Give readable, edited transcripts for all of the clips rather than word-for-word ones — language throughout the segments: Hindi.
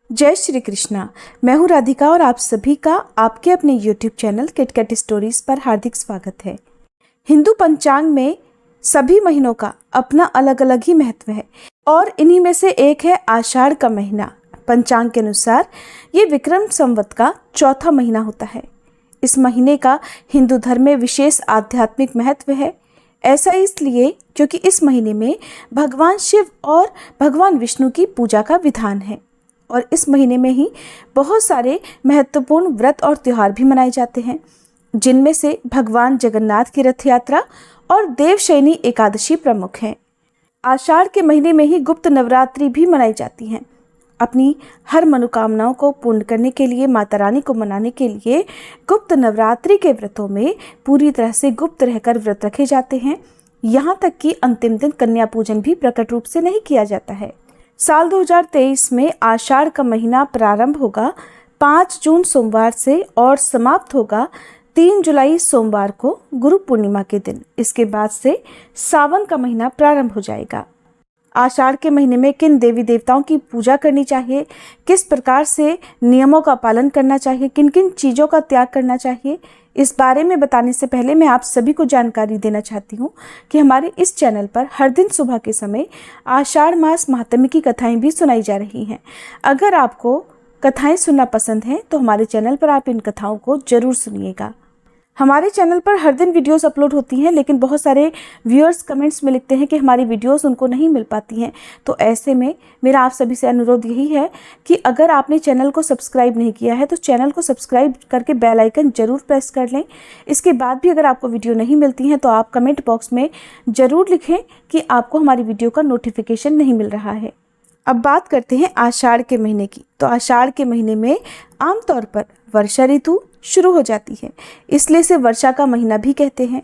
जय श्री कृष्णा। मैं हूँ राधिका और आप सभी का आपके अपने YouTube चैनल किटकैट स्टोरीज पर हार्दिक स्वागत है। हिंदू पंचांग में सभी महीनों का अपना अलग अलग ही महत्व है और इन्हीं में से एक है आषाढ़ का महीना। पंचांग के अनुसार ये विक्रम संवत का चौथा महीना होता है। इस महीने का हिंदू धर्म में विशेष आध्यात्मिक महत्व है। ऐसा इसलिए क्योंकि इस महीने में भगवान शिव और भगवान विष्णु की पूजा का विधान है और इस महीने में ही बहुत सारे महत्वपूर्ण व्रत और त्योहार भी मनाए जाते हैं, जिनमें से भगवान जगन्नाथ की रथ यात्रा और देवशयनी एकादशी प्रमुख हैं। आषाढ़ के महीने में ही गुप्त नवरात्रि भी मनाई जाती हैं। अपनी हर मनोकामनाओं को पूर्ण करने के लिए माता रानी को मनाने के लिए गुप्त नवरात्रि के व्रतों में पूरी तरह से गुप्त रहकर व्रत रखे जाते हैं। यहाँ तक कि अंतिम दिन कन्या पूजन भी प्रकट रूप से नहीं किया जाता है। साल 2023 में आषाढ़ का महीना प्रारंभ होगा 5 जून सोमवार से और समाप्त होगा 3 जुलाई सोमवार को गुरु पूर्णिमा के दिन। इसके बाद से सावन का महीना प्रारंभ हो जाएगा। आषाढ़ के महीने में किन देवी देवताओं की पूजा करनी चाहिए, किस प्रकार से नियमों का पालन करना चाहिए, किन किन चीज़ों का त्याग करना चाहिए, इस बारे में बताने से पहले मैं आप सभी को जानकारी देना चाहती हूँ कि हमारे इस चैनल पर हर दिन सुबह के समय आषाढ़ मास महात्म्य की कथाएं भी सुनाई जा रही हैं। अगर आपको कथाएं सुनना पसंद है तो हमारे चैनल पर आप इन कथाओं को जरूर सुनिएगा। हमारे चैनल पर हर दिन वीडियोस अपलोड होती हैं, लेकिन बहुत सारे व्यूअर्स कमेंट्स में लिखते हैं कि हमारी वीडियोस उनको नहीं मिल पाती हैं। तो ऐसे में मेरा आप सभी से अनुरोध यही है कि अगर आपने चैनल को सब्सक्राइब नहीं किया है तो चैनल को सब्सक्राइब करके बेल आइकन जरूर प्रेस कर लें। इसके बाद भी अगर आपको वीडियो नहीं मिलती हैं तो आप कमेंट बॉक्स में ज़रूर लिखें कि आपको हमारी वीडियो का नोटिफिकेशन नहीं मिल रहा है। अब बात करते हैं आषाढ़ के महीने की। तो आषाढ़ के महीने में आमतौर पर वर्षा ऋतु शुरू हो जाती है, इसलिए इसे वर्षा का महीना भी कहते हैं।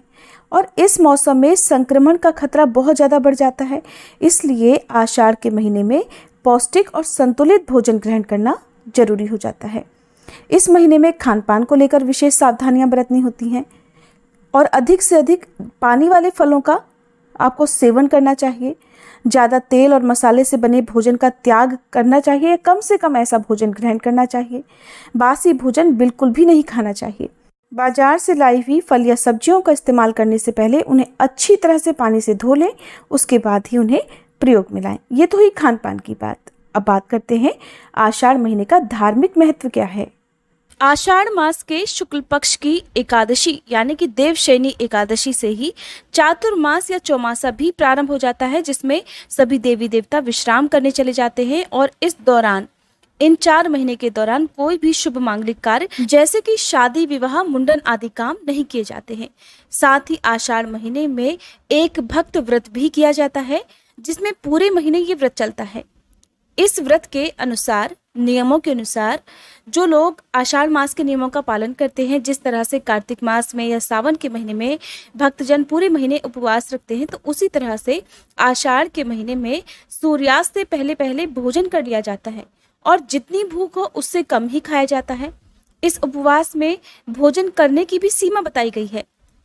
और इस मौसम में संक्रमण का खतरा बहुत ज़्यादा बढ़ जाता है, इसलिए आषाढ़ के महीने में पौष्टिक और संतुलित भोजन ग्रहण करना जरूरी हो जाता है। इस महीने में खान पान को लेकर विशेष सावधानियां बरतनी होती हैं और अधिक से अधिक पानी वाले फलों का आपको सेवन करना चाहिए। ज़्यादा तेल और मसाले से बने भोजन का त्याग करना चाहिए, कम से कम ऐसा भोजन ग्रहण करना चाहिए। बासी भोजन बिल्कुल भी नहीं खाना चाहिए। बाजार से लाई हुई फल या सब्जियों का इस्तेमाल करने से पहले उन्हें अच्छी तरह से पानी से धो लें, उसके बाद ही उन्हें प्रयोग में लाएं। ये तो हुई खान पान की बात। अब बात करते हैं आषाढ़ महीने का धार्मिक महत्व क्या है। आषाढ़ मास के शुक्ल पक्ष की एकादशी यानी कि देवशयनी एकादशी से ही चातुर्मास या चौमासा भी प्रारंभ हो जाता है, जिसमें सभी देवी देवता विश्राम करने चले जाते हैं और इस दौरान इन 4 महीने के दौरान कोई भी शुभ मांगलिक कार्य जैसे कि शादी विवाह मुंडन आदि काम नहीं किए जाते हैं। साथ ही आषाढ़ महीने में एक भक्त व्रत भी किया जाता है, जिसमें पूरे महीने ये व्रत चलता है। इस व्रत के अनुसार, नियमों के अनुसार, जो लोग आषाढ़ मास के नियमों का पालन करते हैं, जिस तरह से कार्तिक मास में या सावन के महीने में भक्तजन पूरे महीने उपवास रखते हैं, तो उसी तरह से आषाढ़ के महीने में सूर्यास्त से पहले पहले भोजन कर लिया जाता है और जितनी भूख हो उससे कम ही खाया जाता है। इस उपवास में भोजन करने की भी सीमा बताई गई है,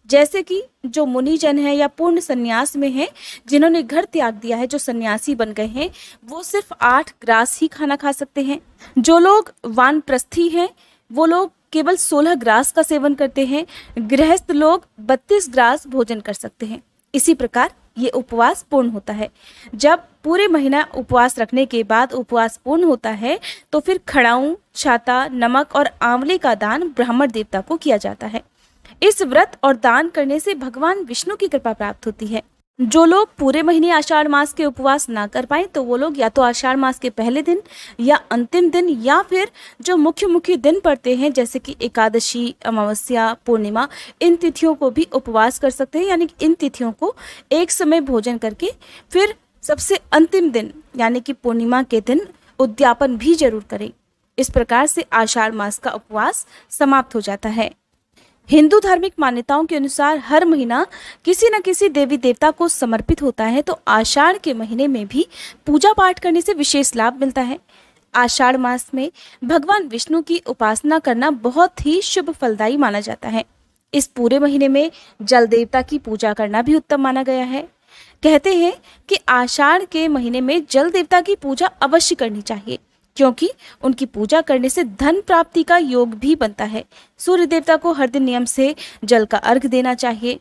जैसे कि जो मुनिजन है या पूर्ण संन्यास में है, जिन्होंने घर त्याग दिया है, जो सन्यासी बन गए हैं, वो सिर्फ 8 ग्रास ही खाना खा सकते हैं। जो लोग वानप्रस्थी हैं वो लोग केवल 16 ग्रास का सेवन करते हैं। गृहस्थ लोग 32 ग्रास भोजन कर सकते हैं। इसी प्रकार ये उपवास पूर्ण होता है। जब पूरे महीना उपवास रखने के बाद उपवास पूर्ण होता है तो फिर खड़ाऊं, छाता, नमक और आंवले का दान ब्राह्मण देवता को किया जाता है। इस व्रत और दान करने से भगवान विष्णु की कृपा प्राप्त होती है। जो लोग पूरे महीने आषाढ़ मास के उपवास ना कर पाए तो वो लोग या तो आषाढ़ मास के पहले दिन या अंतिम दिन या फिर जो मुख्य दिन पड़ते हैं, जैसे कि एकादशी, अमावस्या, पूर्णिमा, इन तिथियों को भी उपवास कर सकते हैं। यानी कि इन तिथियों को एक समय भोजन करके फिर सबसे अंतिम दिन यानी कि पूर्णिमा के दिन उद्यापन भी जरूर करें। इस प्रकार से आषाढ़ मास का उपवास समाप्त हो जाता है। हिंदू धार्मिक मान्यताओं के अनुसार हर महीना किसी न किसी देवी देवता को समर्पित होता है, तो आषाढ़ के महीने में भी पूजा पाठ करने से विशेष लाभ मिलता है। आषाढ़ मास में भगवान विष्णु की उपासना करना बहुत ही शुभ फलदायी माना जाता है। इस पूरे महीने में जल देवता की पूजा करना भी उत्तम माना गया है। कहते हैं कि आषाढ़ के महीने में जल देवता की पूजा अवश्य करनी चाहिए, क्योंकि उनकी पूजा करने से धन प्राप्ति का योग भी बनता है। सूर्य देवता को हर दिन नियम से जल का अर्घ देना चाहिए।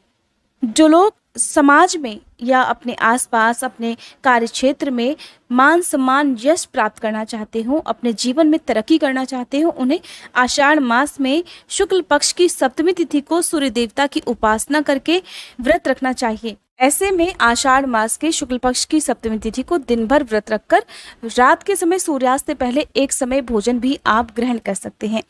जो लोग समाज में या अपने आसपास अपने कार्य क्षेत्र में मान सम्मान यश प्राप्त करना चाहते हो, अपने जीवन में तरक्की करना चाहते हो, उन्हें आषाढ़ मास में शुक्ल पक्ष की सप्तमी तिथि को सूर्य देवता की उपासना करके व्रत रखना चाहिए। ऐसे में आषाढ़ मास के शुक्ल पक्ष की सप्तमी तिथि को दिन भर व्रत रखकर रात के समय सूर्यास्त से पहले एक समय भोजन भी आप ग्रहण कर सकते हैं।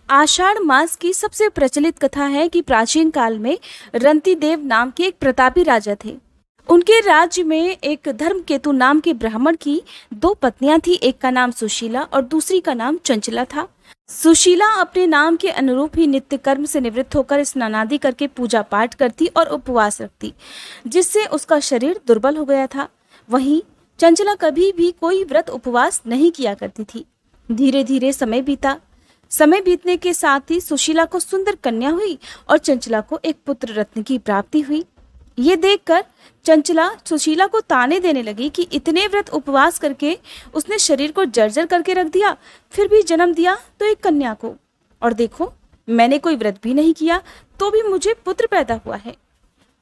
आषाढ़ मास की सबसे प्रचलित कथा है कि प्राचीन काल में रंतिदेव नाम के एक प्रतापी राजा थे। उनके राज्य में एक धर्मकेतु नाम के ब्राह्मण की 2 पत्नियां थी। एक का नाम सुशीला और दूसरी का नाम चंचला था। सुशीला अपने नाम के अनुरूप ही नित्य कर्म से निवृत्त होकर स्नानादि करके पूजा पाठ करती और उपवास रखती, जिससे उसका शरीर दुर्बल हो गया था। वहीं चंचला कभी भी कोई व्रत उपवास नहीं किया करती थी। धीरे धीरे समय बीता। समय बीतने के साथ ही सुशीला को सुंदर कन्या हुई और चंचला को एक पुत्र रत्न की प्राप्ति हुई। ये देखकर चंचला सुशीला को ताने देने लगी कि इतने व्रत उपवास करके उसने शरीर को जर्जर करके रख दिया, फिर भी जन्म दिया तो एक कन्या को, और देखो मैंने कोई व्रत भी नहीं किया तो भी मुझे पुत्र पैदा हुआ है।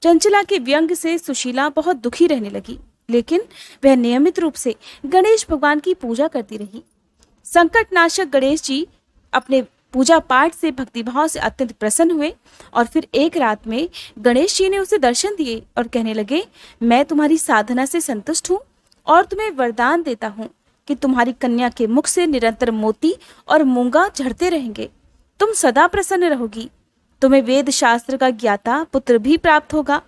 चंचला के व्यंग से सुशीला बहुत दुखी रहने लगी, लेकिन वह नियमित रूप से गणेश भगवान की पूजा करती रही। संकटनाशक गणेश जी अपने पूजा पाठ से भक्तिभाव से अत्यंत प्रसन्न हुए और फिर एक रात में गणेश जी ने उसे दर्शन दिए और कहने लगे, मैं तुम्हारी साधना से संतुष्ट हूँ और तुम्हें वरदान देता हूँ कि तुम्हारी कन्या के मुख से निरंतर मोती और मूंगा झड़ते रहेंगे। तुम सदा प्रसन्न रहोगी। तुम्हें वेद शास्त्र का ज्ञाता पुत्र भी प्राप्त होगा।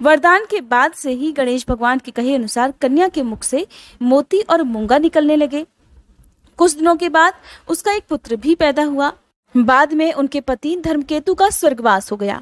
वरदान के बाद से ही गणेश भगवान के कहे अनुसार कन्या के मुख से मोती और मूंगा निकलने लगे। कुछ दिनों के बाद उसका एक पुत्र भी पैदा हुआ। बाद में उनके पति धर्मकेतु का स्वर्गवास हो गया।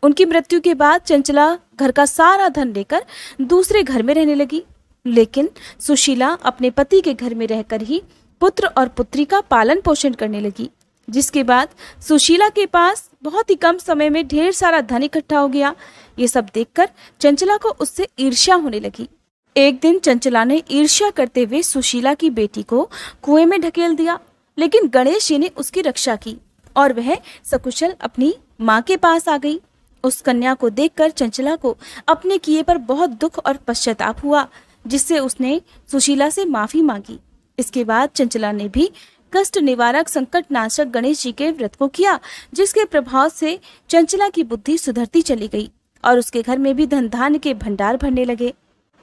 उनकी मृत्यु के बाद चंचला घर का सारा धन लेकर दूसरे घर में रहने लगी, लेकिन सुशीला अपने पति के घर में रहकर ही पुत्र और पुत्री का पालन पोषण करने लगी। जिसके बाद सुशीला के पास बहुत ही कम समय में ढेर सारा धन इकट्ठा हो गया। ये सब देखकर चंचला को उससे ईर्ष्या होने लगी। एक दिन चंचला ने ईर्ष्या करते हुए सुशीला की बेटी को कुएं में ढकेल दिया, लेकिन गणेश जी ने उसकी रक्षा की और वह सकुशल अपनी माँ के पास आ गई। उस कन्या को देखकर चंचला को अपने किए पर बहुत दुख और पश्चाताप हुआ, जिससे उसने सुशीला से माफी मांगी। इसके बाद चंचला ने भी कष्ट निवारक संकटनाशक गणेश जी के व्रत को किया, जिसके प्रभाव से चंचला की बुद्धि सुधरती चली गई और उसके घर में भी धन धान्य के भंडार भरने लगे।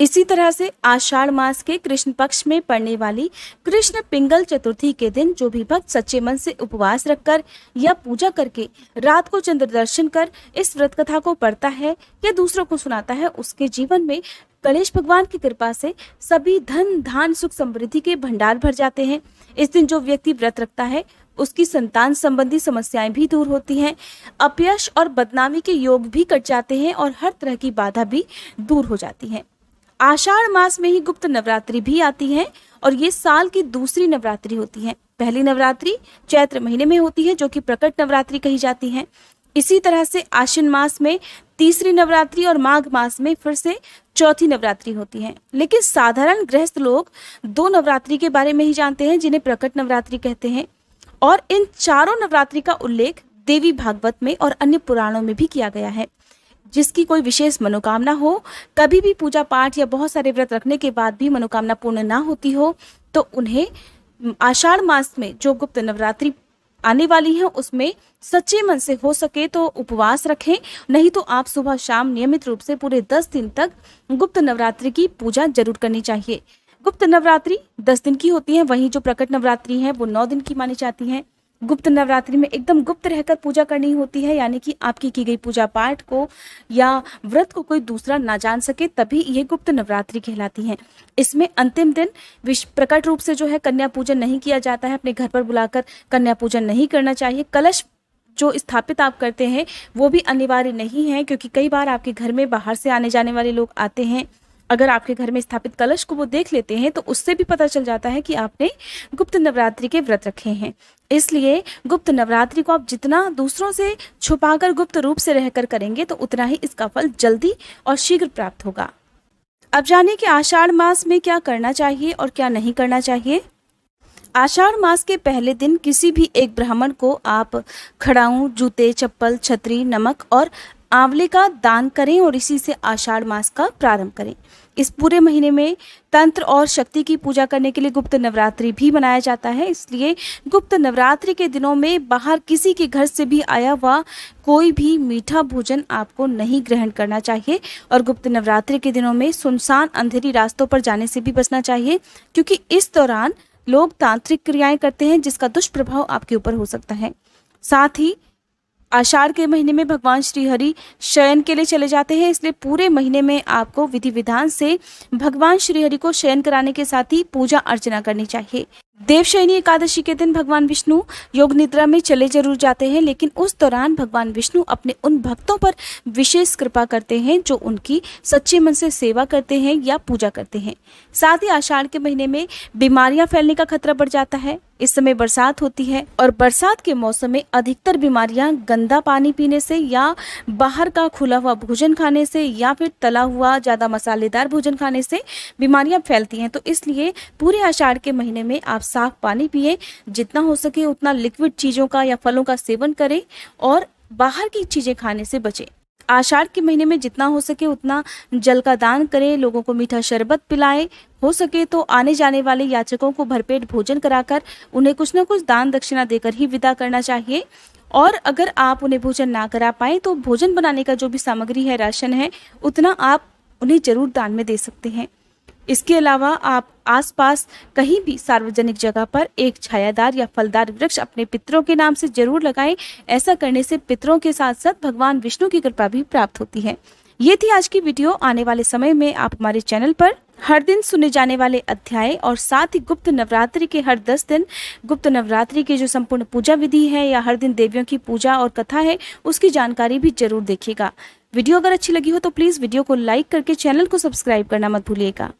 इसी तरह से आषाढ़ मास के कृष्ण पक्ष में पड़ने वाली कृष्ण पिंगल चतुर्थी के दिन जो भी भक्त सच्चे मन से उपवास रखकर या पूजा करके रात को चंद्र दर्शन कर इस व्रत कथा को पढ़ता है या दूसरों को सुनाता है, उसके जीवन में गणेश भगवान की कृपा से सभी धन धान सुख समृद्धि के भंडार भर जाते हैं। इस दिन जो व्यक्ति व्रत रखता है उसकी संतान संबंधी समस्याएं भी दूर होती हैं, अपयश और बदनामी के योग भी कट जाते हैं और हर तरह की बाधा भी दूर हो जाती है। आषाढ़ मास में ही गुप्त नवरात्रि भी आती है और ये साल की दूसरी नवरात्रि होती है। पहली नवरात्रि चैत्र महीने में होती है जो कि प्रकट नवरात्रि कही जाती है। इसी तरह से आश्विन मास में तीसरी नवरात्रि और माघ मास में फिर से चौथी नवरात्रि होती है। लेकिन साधारण गृहस्थ लोग 2 नवरात्रि के बारे में ही जानते हैं जिन्हें प्रकट नवरात्रि कहते हैं, और इन चारों नवरात्रि का उल्लेख देवी भागवत में और अन्य पुराणों में भी किया गया है। जिसकी कोई विशेष मनोकामना हो, कभी भी पूजा पाठ या बहुत सारे व्रत रखने के बाद भी मनोकामना पूर्ण ना होती हो, तो उन्हें आषाढ़ मास में जो गुप्त नवरात्रि आने वाली है उसमें सच्चे मन से हो सके तो उपवास रखें, नहीं तो आप सुबह शाम नियमित रूप से पूरे 10 दिन तक गुप्त नवरात्रि की पूजा जरूर करनी चाहिए। गुप्त नवरात्रि 10 दिन की होती है, वहीं जो प्रकट नवरात्रि है वो 9 दिन की मानी जाती है। गुप्त नवरात्रि में एकदम गुप्त रहकर पूजा करनी होती है, यानी कि आपकी की गई पूजा पाठ को या व्रत को कोई दूसरा ना जान सके, तभी ये गुप्त नवरात्रि कहलाती है। इसमें अंतिम दिन प्रकट रूप से जो है कन्या पूजन नहीं किया जाता है, अपने घर पर बुलाकर कन्या पूजन नहीं करना चाहिए। कलश जो स्थापित आप करते हैं वो भी अनिवार्य नहीं है, क्योंकि कई बार आपके घर में बाहर से आने जाने वाले लोग आते हैं। अगर आपके घर में स्थापित कलश को वो देख लेते हैं तो उससे भी पता चल जाता है कि आपने गुप्त नवरात्रि के व्रत रखे हैं। इसलिए गुप्त नवरात्रि को आप जितना दूसरों से छुपाकर गुप्त रूप से रहकर करेंगे तो उतना ही इसका फल जल्दी और शीघ्र प्राप्त होगा। अब जानिए कि आषाढ़ मास में क्या करना चाहिए और क्या नहीं करना चाहिए। आषाढ़ मास के पहले दिन किसी भी एक ब्राह्मण को आप खड़ाऊं, जूते, चप्पल, छतरी, नमक और आंवले का दान करें और इसी से आषाढ़ मास का प्रारंभ करें। इस पूरे महीने में तंत्र और शक्ति की पूजा करने के लिए गुप्त नवरात्रि भी मनाया जाता है। इसलिए गुप्त नवरात्रि के दिनों में बाहर किसी के घर से भी आया हुआ कोई भी मीठा भोजन आपको नहीं ग्रहण करना चाहिए और गुप्त नवरात्रि के दिनों में सुनसान अंधेरी रास्तों पर जाने से भी बचना चाहिए, क्योंकि इस दौरान लोग तांत्रिक क्रियाएं करते हैं जिसका दुष्प्रभाव आपके ऊपर हो सकता है। साथ ही आषाढ़ के महीने में भगवान श्री हरि शयन के लिए चले जाते हैं, इसलिए पूरे महीने में आपको विधि विधान से भगवान श्री हरि को शयन कराने के साथ ही पूजा अर्चना करनी चाहिए। देवशयनी एकादशी के दिन भगवान विष्णु योग निद्रा में चले जरूर जाते हैं, लेकिन उस दौरान भगवान विष्णु अपने उन भक्तों पर विशेष कृपा करते हैं जो उनकी सच्चे मन से सेवा करते हैं या पूजा करते हैं। साथ ही आषाढ़ के महीने में बीमारियां फैलने का खतरा बढ़ जाता है। इस समय बरसात होती है और बरसात के मौसम में अधिकतर बीमारियां गंदा पानी पीने से या बाहर का खुला हुआ भोजन खाने से या फिर तला हुआ ज़्यादा मसालेदार भोजन खाने से बीमारियां फैलती हैं। तो इसलिए पूरे आषाढ़ के महीने में आप साफ पानी पिए, जितना हो सके उतना लिक्विड चीज़ों का या फलों का सेवन करें और बाहर की चीज़ें खाने से बचें। आषाढ़ के महीने में जितना हो सके उतना जल का दान करें, लोगों को मीठा शरबत पिलाएं, हो सके तो आने जाने वाले याचकों को भरपेट भोजन कराकर उन्हें कुछ न कुछ दान दक्षिणा देकर ही विदा करना चाहिए। और अगर आप उन्हें भोजन ना करा पाए तो भोजन बनाने का जो भी सामग्री है, राशन है, उतना आप उन्हें जरूर दान में दे सकते हैं। इसके अलावा आप आसपास कहीं भी सार्वजनिक जगह पर एक छायादार या फलदार वृक्ष अपने पितरों के नाम से जरूर लगाएं। ऐसा करने से पितरों के साथ साथ भगवान विष्णु की कृपा भी प्राप्त होती है। ये थी आज की वीडियो। आने वाले समय में आप हमारे चैनल पर हर दिन सुने जाने वाले अध्याय और साथ ही गुप्त नवरात्रि के हर 10 दिन गुप्त नवरात्रि की जो संपूर्ण पूजा विधि है या हर दिन देवियों की पूजा और कथा है उसकी जानकारी भी जरूर देखिएगा। वीडियो अगर अच्छी लगी हो तो प्लीज़ वीडियो को लाइक करके चैनल को सब्सक्राइब करना मत भूलिएगा।